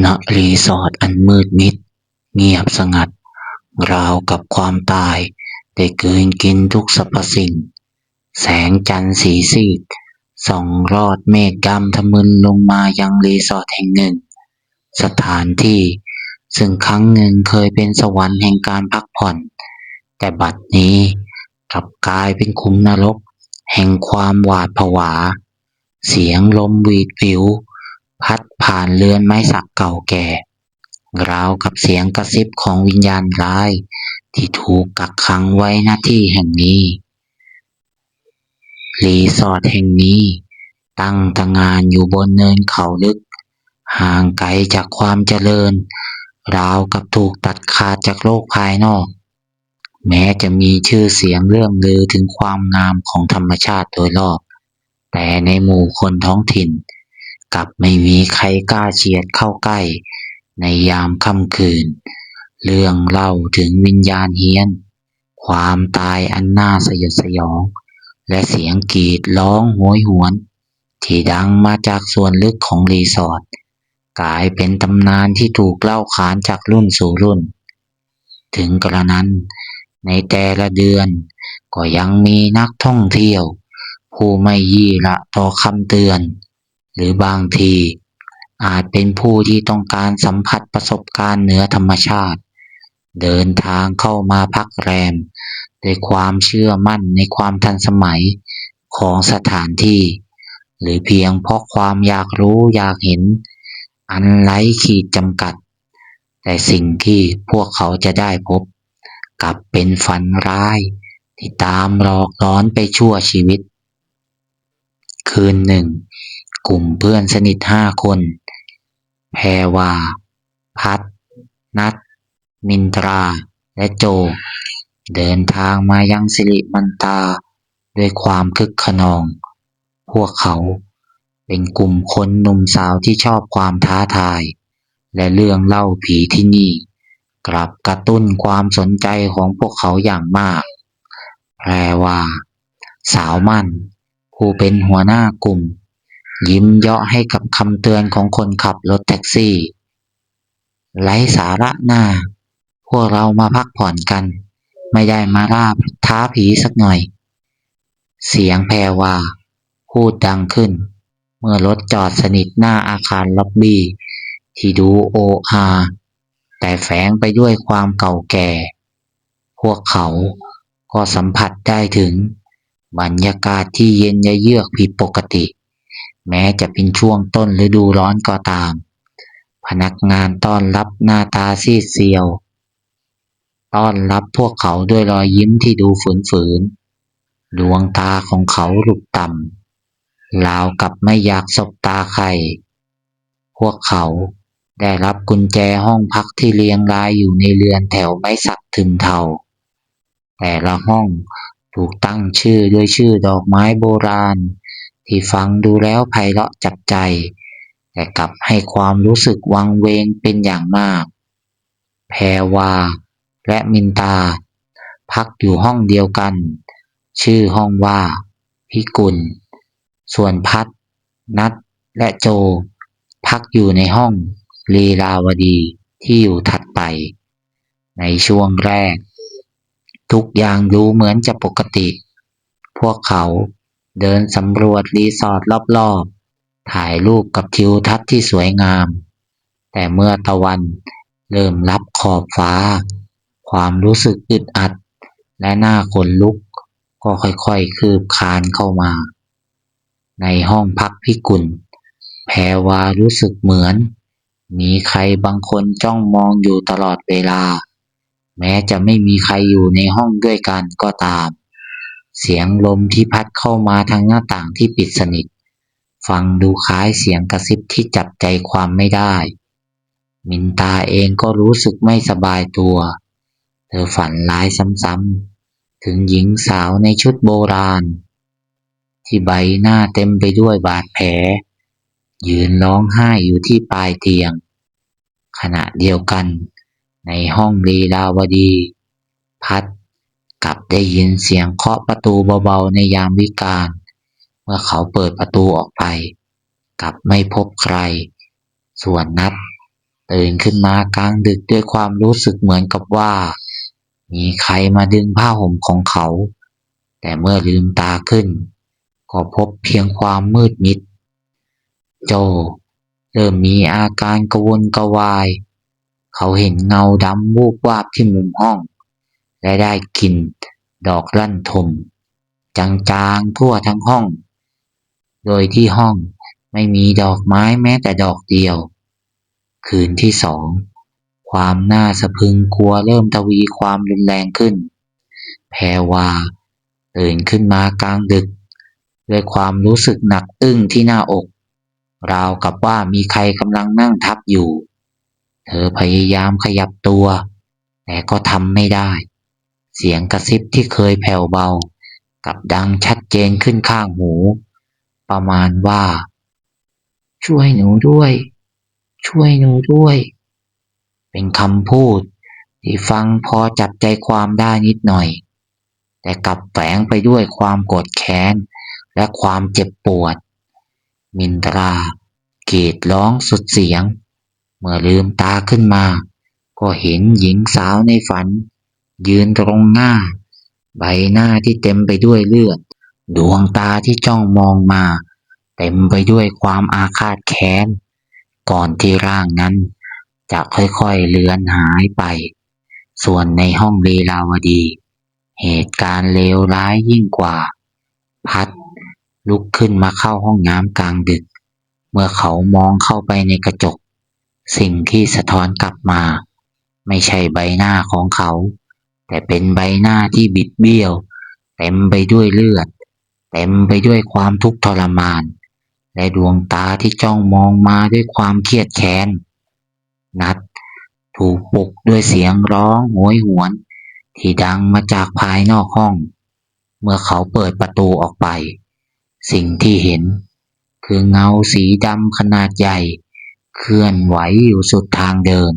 ณรีสอร์ทอันมืดมิดเงียบสงัดราวกับความตายได้กลืนกินทุกสรรพสิ่งแสงจันทร์สีซีดส่องรอดเมฆดำทะมึนลงมายังรีสอร์ทแห่งหนึ่งสถานที่ซึ่งครั้งหนึ่งเคยเป็นสวรรค์แห่งการพักผ่อนแต่บัดนี้กลับกลายเป็นขุมนรกแห่งความหวาดผวาเสียงลมหวีดหวิวพัดผ่านเรือนไม้สักเก่าแก่ราวกับเสียงกระซิบของวิญญาณร้ายที่ถูกกักขังไว้ณที่แห่งนี้รีสอร์ทแห่งนี้ตั้งตระหง่านอยู่บนเนินเขาลึกห่างไกลจากความเจริญราวกับถูกตัดขาดจากโลกภายนอกแม้จะมีชื่อเสียงเรื่องลือถึงความงามของธรรมชาติโดยรอบแต่ในหมู่คนท้องถิ่นกลับไม่มีใครกล้าเฉียดเข้าใกล้ในยามค่ำคืนเรื่องเล่าถึงวิญญาณเฮี้ยนความตายอันน่าสยดสยองและเสียงกรีดร้องโหยหวนที่ดังมาจากส่วนลึกของรีสอร์ทกลายเป็นตำนานที่ถูกเล่าขานจากรุ่นสู่รุ่นถึงกระนั้นในแต่ละเดือนก็ยังมีนักท่องเที่ยวผู้ไม่ยี่หละต่อคำเตือนหรือบางทีอาจเป็นผู้ที่ต้องการสัมผัสประสบการณ์เหนือธรรมชาติเดินทางเข้ามาพักแรมด้วยความเชื่อมั่นในความทันสมัยของสถานที่หรือเพียงเพราะความอยากรู้อยากเห็นอันไร้ขีดจำกัดแต่สิ่งที่พวกเขาจะได้พบกลับเป็นฝันร้ายที่ตามหลอกหลอนไปชั่วชีวิตคืนหนึ่งกลุ่มเพื่อนสนิท5 คนแพรวาพัดนัทมินตราและโจเดินทางมายังสิริมันตาด้วยความคึกคะนองพวกเขาเป็นกลุ่มคนหนุ่มสาวที่ชอบความท้าทายและเรื่องเล่าผีที่นี่กลับกระตุ้นความสนใจของพวกเขาอย่างมากแพรวาสาวมั่นผู้เป็นหัวหน้ากลุ่มยิ้มเยาะให้กับคำเตือนของคนขับรถแท็กซี่ไร้สาระหน้าพวกเรามาพักผ่อนกันไม่ได้มาล่าท้าผีสักหน่อยเสียงแพรวาพูดดังขึ้นเมื่อรถจอดสนิทหน้าอาคารล็อบบี้ที่ดูโออาแต่แฝงไปด้วยความเก่าแก่พวกเขาก็สัมผัสได้ถึงบรรยากาศที่เย็นเยือกผิดปกติแม้จะเป็นช่วงต้นฤดูร้อนก็ตามพนักงานต้อนรับหน้าตาซีดเซียวต้อนรับพวกเขาด้วยรอยยิ้มที่ดูฝืนๆดวงตาของเขาหลุบต่ำราวกับไม่อยากสบตาใครพวกเขาได้รับกุญแจห้องพักที่เรียงรายอยู่ในเรือนแถวไม้สักทึมเทาแต่ละห้องถูกตั้งชื่อด้วยชื่อดอกไม้โบราณที่ฟังดูแล้วไพเราะจับใจแต่กลับให้ความรู้สึกวังเวงเป็นอย่างมากแพรวาและมินตาพักอยู่ห้องเดียวกันชื่อห้องว่าพิกุลส่วนพัดนัทและโจพักอยู่ในห้องลีลาวดีที่อยู่ถัดไปในช่วงแรกทุกอย่างดูเหมือนจะปกติพวกเขาเดินสำรวจรีสอร์ทรอบๆถ่ายรูปกับทิวทัศน์ที่สวยงามแต่เมื่อตะวันเริ่มลับขอบฟ้าความรู้สึกอึดอัดและหน้าขนลุกก็ค่อยๆคืบคลานเข้ามาในห้องพักพิกุลแพรวารู้สึกเหมือนมีใครบางคนจ้องมองอยู่ตลอดเวลาแม้จะไม่มีใครอยู่ในห้องด้วยกันก็ตามเสียงลมที่พัดเข้ามาทางหน้าต่างที่ปิดสนิทฟังดูคล้ายเสียงกระซิบที่จับใจความไม่ได้มินตาเองก็รู้สึกไม่สบายตัวเธอฝันร้ายซ้ำๆถึงหญิงสาวในชุดโบราณที่ใบหน้าเต็มไปด้วยบาดแผลยืนร้องไห้อยู่ที่ปลายเตียงขณะเดียวกันในห้องลีลาวดีพัดกลับได้ยินเสียงเคาะประตูเบาๆในยามวิกาลเมื่อเขาเปิดประตูออกไปกลับไม่พบใครส่วนนัท ตื่นขึ้นมากลางดึกด้วยความรู้สึกเหมือนกับว่ามีใครมาดึงผ้าห่มของเขาแต่เมื่อลืมตาขึ้นก็พบเพียงความมืดมิดโจเริ่มมีอาการกระวนกระวายเขาเห็นเงาดำวูบวาบที่มุมห้องและได้กลิ่นดอกลั่นทมจางๆทั่วทั้งห้องโดยที่ห้องไม่มีดอกไม้แม้แต่ดอกเดียวคืนที่สองความน่าสะพรึงกลัวเริ่มทวีความรุนแรงขึ้นแพรวาตื่นขึ้นมากลางดึกด้วยความรู้สึกหนักอึ้งที่หน้าอกราวกับว่ามีใครกำลังนั่งทับอยู่เธอพยายามขยับตัวแต่ก็ทำไม่ได้เสียงกระซิบที่เคยแผ่วเบากลับดังชัดเจนขึ้นข้างหูประมาณว่าช่วยหนูด้วยช่วยหนูด้วยเป็นคำพูดที่ฟังพอจับใจความได้นิดหน่อยแต่กลับแฝงไปด้วยความโกรธแค้นและความเจ็บปวดมินตรากรีดร้องสุดเสียงเมื่อลืมตาขึ้นมาก็เห็นหญิงสาวในฝันยืนตรงหน้าใบหน้าที่เต็มไปด้วยเลือดดวงตาที่จ้องมองมาเต็มไปด้วยความอาฆาตแค้นก่อนที่ร่างนั้นจะค่อยๆเลือนหายไปส่วนในห้องลีลาวดีเหตุการณ์เลวร้ายยิ่งกว่าพัดลุกขึ้นมาเข้าห้องน้ำกลางดึกเมื่อเขามองเข้าไปในกระจกสิ่งที่สะท้อนกลับมาไม่ใช่ใบหน้าของเขาแต่เป็นใบหน้าที่บิดเบี้ยวเต็มไปด้วยเลือดเต็มไปด้วยความทุกข์ทรมานและดวงตาที่จ้องมองมาด้วยความเครียดแค้นนัดถูกปลุกด้วยเสียงร้องโหยหวนที่ดังมาจากภายนอกห้องเมื่อเขาเปิดประตูออกไปสิ่งที่เห็นคือเงาสีดำขนาดใหญ่เคลื่อนไหวอยู่สุดทางเดิน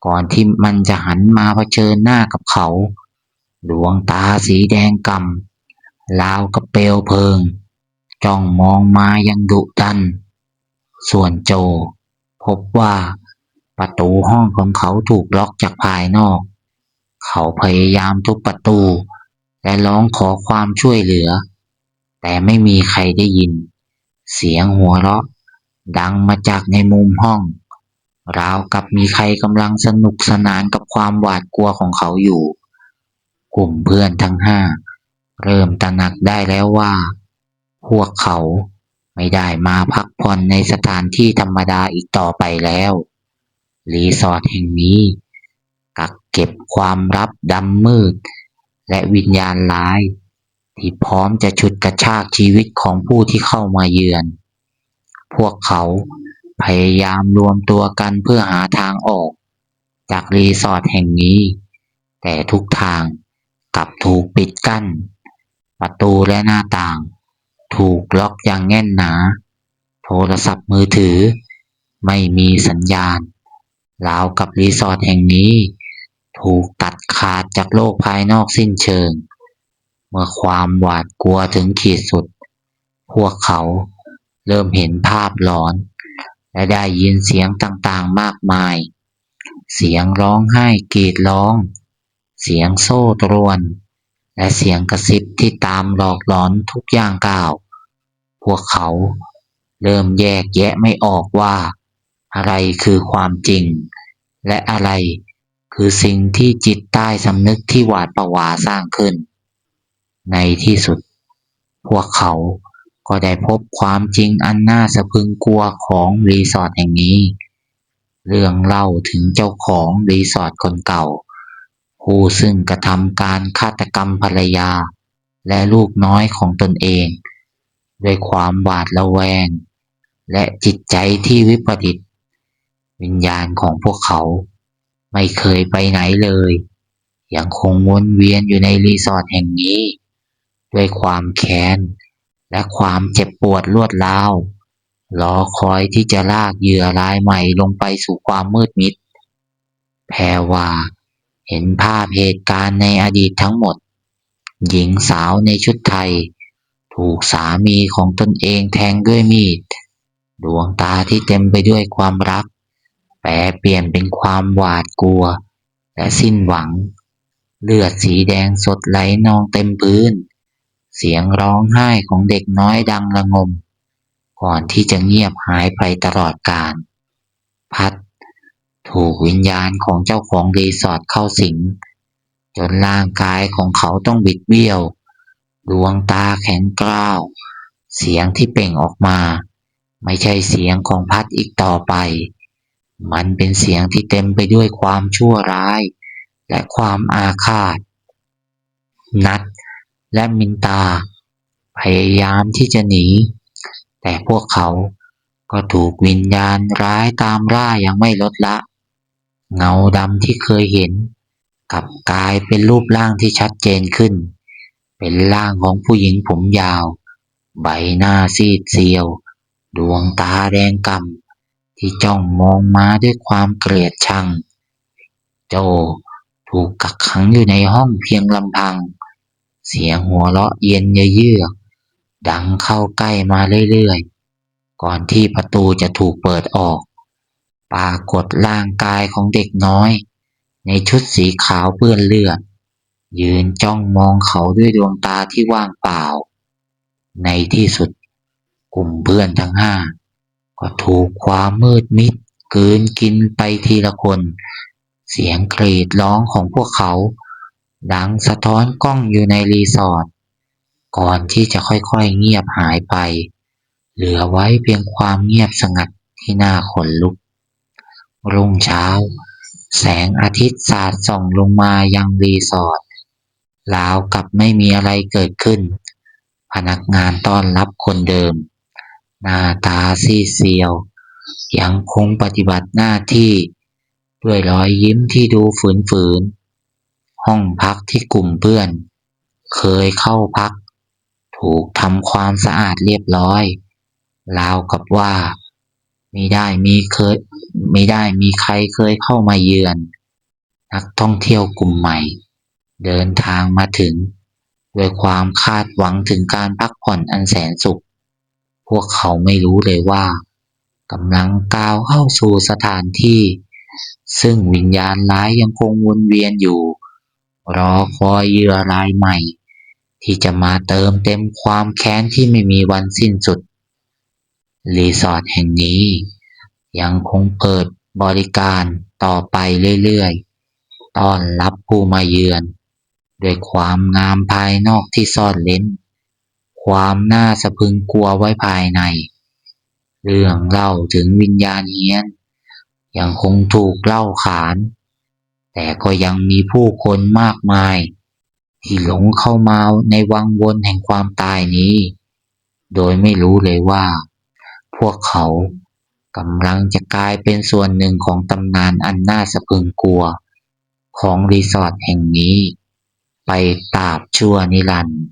ก่อนที่มันจะหันมาเผชิญหน้ากับเขาดวงตาสีแดงก่ำราวกับเปลวเพลิงจ้องมองมายังดุดันส่วนโจพบว่าประตูห้องของเขาถูกล็อกจากภายนอกเขาพยายามทุบประตูและร้องขอความช่วยเหลือแต่ไม่มีใครได้ยินเสียงหัวเราะดังมาจากในมุมห้องราวกับมีใครกำลังสนุกสนานกับความหวาดกลัวของเขาอยู่กลุ่มเพื่อนทั้งห้าเริ่มตระหนักได้แล้วว่าพวกเขาไม่ได้มาพักผ่อนในสถานที่ธรรมดาอีกต่อไปแล้วรีสอร์ทแห่งนี้กักเก็บความลับดำมืดและวิญญาณร้ายที่พร้อมจะฉุดกระชากชีวิตของผู้ที่เข้ามาเยือนพวกเขาพยายามรวมตัวกันเพื่อหาทางออกจากรีสอร์ทแห่งนี้แต่ทุกทางกลับถูกปิดกั้นประตูและหน้าต่างถูกล็อกอย่างแน่นหนาโทรศัพท์มือถือไม่มีสัญญาณราวกับรีสอร์ทแห่งนี้ถูกตัดขาดจากโลกภายนอกสิ้นเชิงเมื่อความหวาดกลัวถึงขีดสุดพวกเขาเริ่มเห็นภาพหลอนและได้ยินเสียงต่างๆมากมายเสียงร้องไห้กรีดร้องเสียงโซ่ตรวนและเสียงกระซิบที่ตามหลอกหลอนทุกย่างก้าวพวกเขาเริ่มแยกแยะไม่ออกว่าอะไรคือความจริงและอะไรคือสิ่งที่จิตใต้สำนึกที่หวาดผวาสร้างขึ้นในที่สุดพวกเขาก็ได้พบความจริงอันน่าสะพรึงกลัวของรีสอร์ทแห่งนี้เรื่องเล่าถึงเจ้าของรีสอร์ทคนเก่าผู้ซึ่งกระทำการฆาตกรรมภรรยาและลูกน้อยของตนเองด้วยความหวาดระแวงและจิตใจที่วิปริตวิญญาณของพวกเขาไม่เคยไปไหนเลยยังคงวนเวียนอยู่ในรีสอร์ทแห่งนี้ด้วยความแค้นและความเจ็บปวดรวดร้าวรอคอยที่จะลากเหยื่อรายใหม่ลงไปสู่ความมืดมิดแพรวาเห็นภาพเหตุการณ์ในอดีตทั้งหมดหญิงสาวในชุดไทยถูกสามีของตนเองแทงด้วยมีดดวงตาที่เต็มไปด้วยความรัก แปรเปลี่ยนเป็นความหวาดกลัวและสิ้นหวังเลือดสีแดงสดไหลนองเต็มพื้นเสียงร้องไห้ของเด็กน้อยดังระงมก่อนที่จะเงียบหายไปตลอดกาลพัดถูกวิญญาณของเจ้าของรีสอร์ทเข้าสิงจนร่างกายของเขาต้องบิดเบี้ยวดวงตาแข็งกร้าวเสียงที่เปล่งออกมาไม่ใช่เสียงของพัดอีกต่อไปมันเป็นเสียงที่เต็มไปด้วยความชั่วร้ายและความอาฆาตนัดและมินตาพยายามที่จะหนีแต่พวกเขาก็ถูกวิญญาณร้ายตามล่าอย่างไม่ลดละเงาดำที่เคยเห็นกลับกลายเป็นรูปร่างที่ชัดเจนขึ้นเป็นร่างของผู้หญิงผมยาวใบหน้าซีดเซียวดวงตาแดงก่ำที่จ้องมองมาด้วยความเกลียดชังโจถูกกักขังอยู่ในห้องเพียงลำพังเสียงหัวเราะเย็นเยือกดังเข้าใกล้มาเรื่อยๆก่อนที่ประตูจะถูกเปิดออกปรากฏร่างกายของเด็กน้อยในชุดสีขาวเปื้อนเลือดยืนจ้องมองเขาด้วยดวงตาที่ว่างเปล่าในที่สุดกลุ่มเพื่อนทั้งห้าก็ถูกความมืดมิดกลืนกินไปทีละคนเสียงกรีดร้องของพวกเขาดังสะท้อนกล้องอยู่ในรีสอร์ทก่อนที่จะค่อยๆเงียบหายไปเหลือไว้เพียงความเงียบสงัดที่น่าขนลุกรุ่งเช้าแสงอาทิตย์สาดส่องลงมายังรีสอร์ทราวกับไม่มีอะไรเกิดขึ้นพนักงานต้อนรับคนเดิมหน้าตาซีดเซียวยังคงปฏิบัติหน้าที่ด้วยรอยยิ้มที่ดูฝืนๆห้องพักที่กลุ่มเพื่อนเคยเข้าพักถูกทำความสะอาดเรียบร้อยราวกับว่าไม่ได้มีเคยไม่ได้มีใครเคยเข้ามาเยือนนักท่องเที่ยวกลุ่มใหม่เดินทางมาถึงด้วยความคาดหวังถึงการพักผ่อนอันแสนสุขพวกเขาไม่รู้เลยว่ากำลังก้าวเข้าสู่สถานที่ซึ่งวิญญาณร้ายยังคงวนเวียนอยู่รอคอยเหยื่อรายใหม่ที่จะมาเติมเต็มความแค้นที่ไม่มีวันสิ้นสุดรีสอร์ทแห่งนี้ยังคงเปิดบริการต่อไปเรื่อยๆต้อนรับผู้มาเยือนด้วยความงามภายนอกที่ซ่อนเร้นความน่าสะพรึงกลัวไว้ภายในเรื่องเล่าถึงวิญญาณเฮี้ยนยังคงถูกเล่าขานแต่ก็ยังมีผู้คนมากมายที่หลงเข้ามาในวังวนแห่งความตายนี้โดยไม่รู้เลยว่าพวกเขากำลังจะกลายเป็นส่วนหนึ่งของตำนานอันน่าสะพรึงกลัวของรีสอร์ทแห่งนี้ไปตราบชั่วนิรันดร์